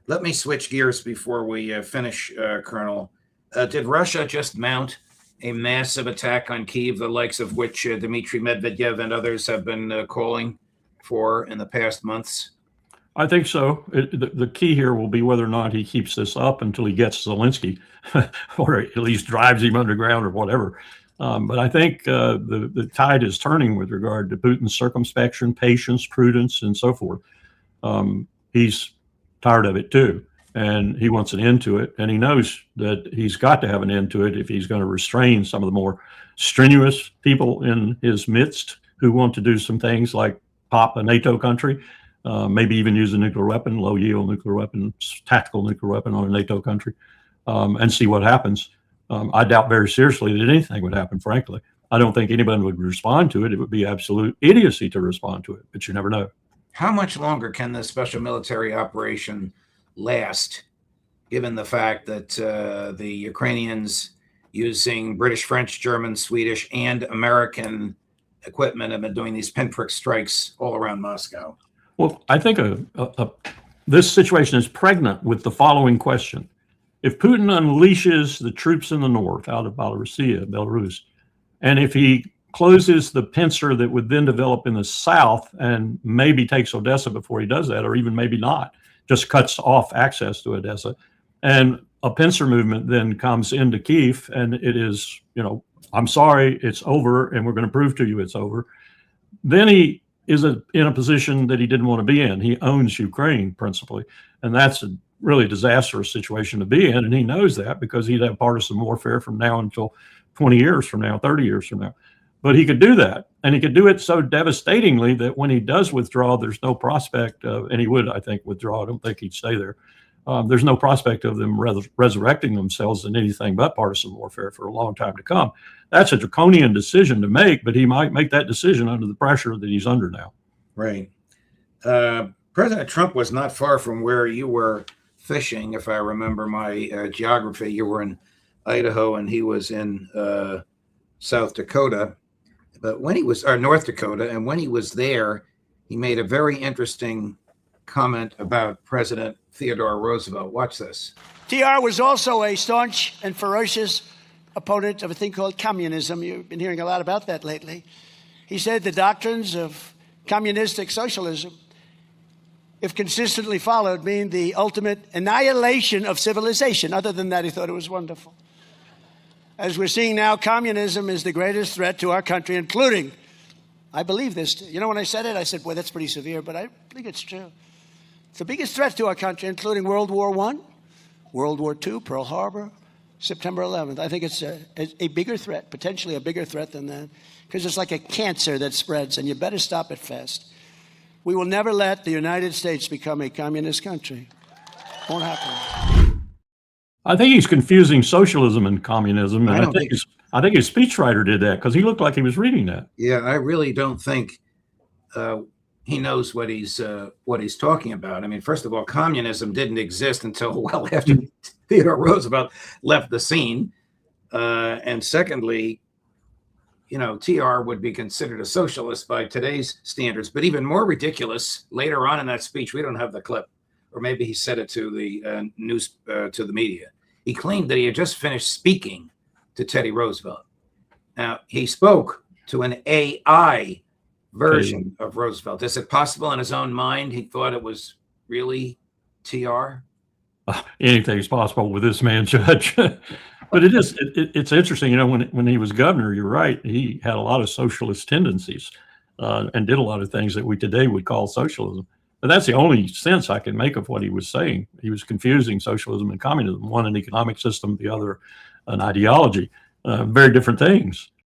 Let me switch gears before we finish, Colonel. Did Russia just mount a massive attack on Kyiv, the likes of which Dmitry Medvedev and others have been calling for in the past months? I think so. The key here will be whether or not he keeps this up until he gets Zelensky, or at least drives him underground or whatever. But I think the tide is turning with regard to Putin's circumspection, patience, prudence, and so forth. He's tired of it too, and he wants an end to it. And he knows that he's got to have an end to it if he's going to restrain some of the more strenuous people in his midst who want to do some things like pop a NATO country. Maybe even use a nuclear weapon, low-yield nuclear weapon, tactical nuclear weapon on a NATO country, and see what happens. I doubt very seriously that anything would happen, frankly. I don't think anybody would respond to it. It would be absolute idiocy to respond to it, but you never know. How much longer can this special military operation last, given the fact that the Ukrainians, using British, French, German, Swedish, and American equipment, have been doing these pinprick strikes all around Moscow? Well, I think this situation is pregnant with the following question. If Putin unleashes the troops in the north out of Belarus, and if he closes the pincer that would then develop in the south and maybe takes Odessa before he does that, or even maybe not, just cuts off access to Odessa, and a pincer movement then comes into Kyiv, and it is, I'm sorry, it's over, and we're going to prove to you it's over, then he is in a position that he didn't want to be in. He owns Ukraine principally, and that's a really disastrous situation to be in, and he knows that because he'd have partisan warfare from now until 20 years from now, 30 years from now. But he could do that, and he could do it so devastatingly that when he does withdraw, there's no prospect of, and he would, I think, withdraw. I don't think he'd stay there. There's no prospect of them resurrecting themselves in anything but partisan warfare for a long time to come. That's a draconian decision to make, but he might make that decision under the pressure that he's under now. Right. President Trump was not far from where you were fishing, if I remember my geography. You were in Idaho, and he was in South Dakota, but when he was, or North Dakota, and when he was there, he made a very interesting comment about President Theodore Roosevelt. Watch this. TR was also a staunch and ferocious opponent of a thing called communism. You've been hearing a lot about that lately. He said the doctrines of communistic socialism, if consistently followed, mean the ultimate annihilation of civilization. Other than that, he thought it was wonderful. As we're seeing now, communism is the greatest threat to our country, including, I believe this, when I said it, I said, boy, that's pretty severe, but I think it's true. It's the biggest threat to our country, including World War I, World War II, Pearl Harbor, September 11th. I think it's a bigger threat, potentially a bigger threat than that, because it's like a cancer that spreads, and you better stop it fast. We will never let the United States become a communist country. Won't happen. I think he's confusing socialism and communism, and I think his speechwriter did that because he looked like he was reading that. Yeah, I really don't think he knows what he's talking about. I mean, first of all, communism didn't exist until well after Theodore Roosevelt left the scene, and secondly, TR would be considered a socialist by today's standards. But even more ridiculous, later on in that speech, we don't have the clip, or maybe he said it to the news, to the media. He claimed that he had just finished speaking to Teddy Roosevelt. Now, he spoke to an AI version of Roosevelt. Is it possible in his own mind he thought it was really TR? Anything's possible with this man, Judge. But it's interesting, when he was governor, you're right, he had a lot of socialist tendencies and did a lot of things that we today would call socialism. But that's the only sense I can make of what he was saying. He was confusing socialism and communism, one an economic system, the other an ideology, very different things.